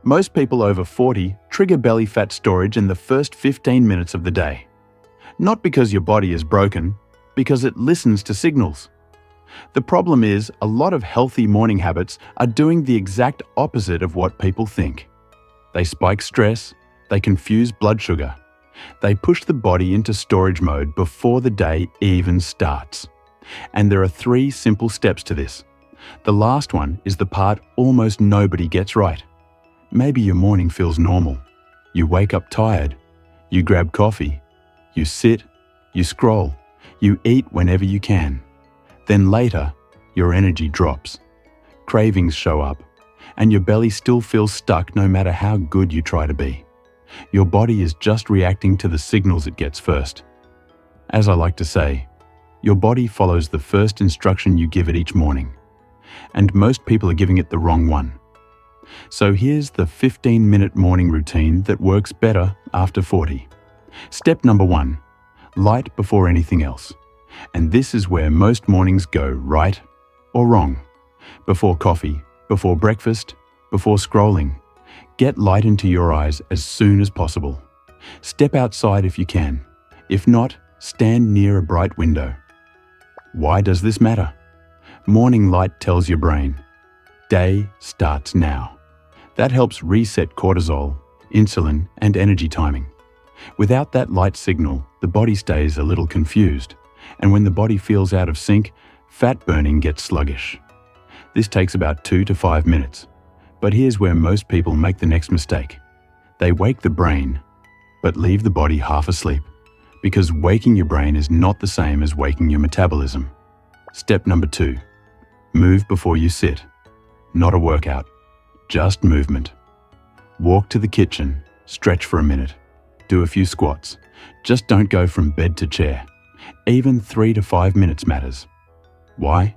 Most people over 40 trigger belly fat storage in the first 15 minutes of the day. Not because your body is broken, because it listens to signals. The problem is, a lot of healthy morning habits are doing the exact opposite of what people think. They spike stress, they confuse blood sugar, they push the body into storage mode before the day even starts. And there are 3 simple steps to this. The last one is the part almost nobody gets right. Maybe your morning feels normal. You wake up tired, you grab coffee, you sit, you scroll, you eat whenever you can. Then later, your energy drops. Cravings show up, and your belly still feels stuck no matter how good you try to be. Your body is just reacting to the signals it gets first. As I like to say, your body follows the first instruction you give it each morning, and most people are giving it the wrong one. So here's the 15-minute morning routine that works better after 40. Step number 1, light before anything else. And this is where most mornings go right or wrong. Before coffee, before breakfast, before scrolling. Get light into your eyes as soon as possible. Step outside if you can. If not, stand near a bright window. Why does this matter? Morning light tells your brain, day starts now. That helps reset cortisol, insulin, and energy timing. Without that light signal, the body stays a little confused. And when the body feels out of sync, fat burning gets sluggish. This takes about 2 to 5 minutes. But here's where most people make the next mistake. They wake the brain, but leave the body half asleep, because waking your brain is not the same as waking your metabolism. Step number 2, move before you sit. Not a workout, just movement. Walk to the kitchen, stretch for a minute, do a few squats. Just don't go from bed to chair. Even 3 to 5 minutes matters. Why?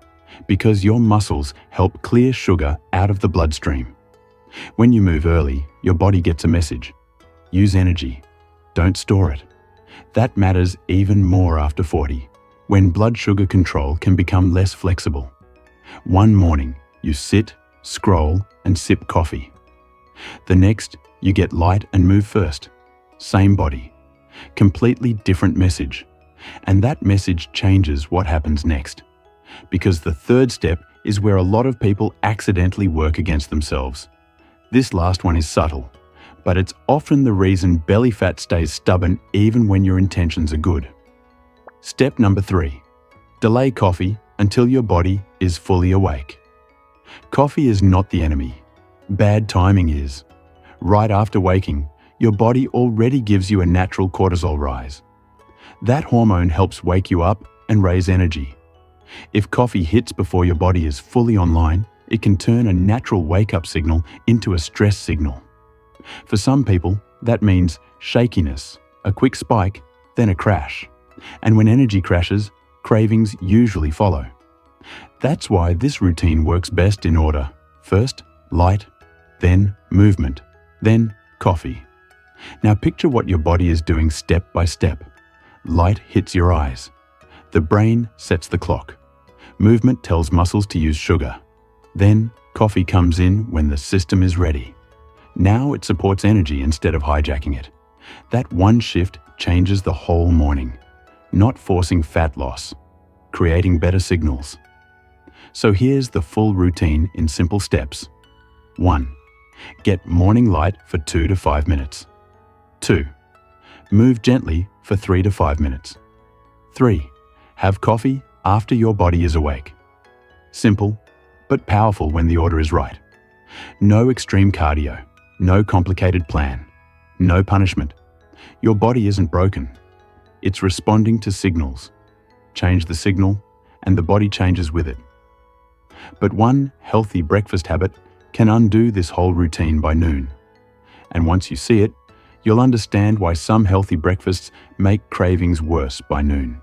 Because your muscles help clear sugar out of the bloodstream. When you move early, your body gets a message. Use energy. Don't store it. That matters even more after 40, when blood sugar control can become less flexible. One morning, you sit, scroll, and sip coffee. The next, you get light and move first. Same body. Completely different message. And that message changes what happens next. Because the third step is where a lot of people accidentally work against themselves. This last one is subtle, but it's often the reason belly fat stays stubborn even when your intentions are good. Step number 3, delay coffee until your body is fully awake. Coffee is not the enemy. Bad timing is. Right after waking, your body already gives you a natural cortisol rise. That hormone helps wake you up and raise energy. If coffee hits before your body is fully online, it can turn a natural wake-up signal into a stress signal. For some people, that means shakiness, a quick spike, then a crash. And when energy crashes, cravings usually follow. That's why this routine works best in order. First, light, then movement, then coffee. Now picture what your body is doing step by step. Light hits your eyes. The brain sets the clock. Movement tells muscles to use sugar. Then, coffee comes in when the system is ready. Now it supports energy instead of hijacking it. That one shift changes the whole morning, not forcing fat loss, creating better signals. So here's the full routine in simple steps. 1. Get morning light for 2 to 5 minutes. 2. Move gently for 3 to 5 minutes. 3. Have coffee after your body is awake. Simple, but powerful when the order is right. No extreme cardio, no complicated plan, no punishment. Your body isn't broken. It's responding to signals. Change the signal, and the body changes with it. But one healthy breakfast habit can undo this whole routine by noon. And once you see it, you'll understand why some healthy breakfasts make cravings worse by noon.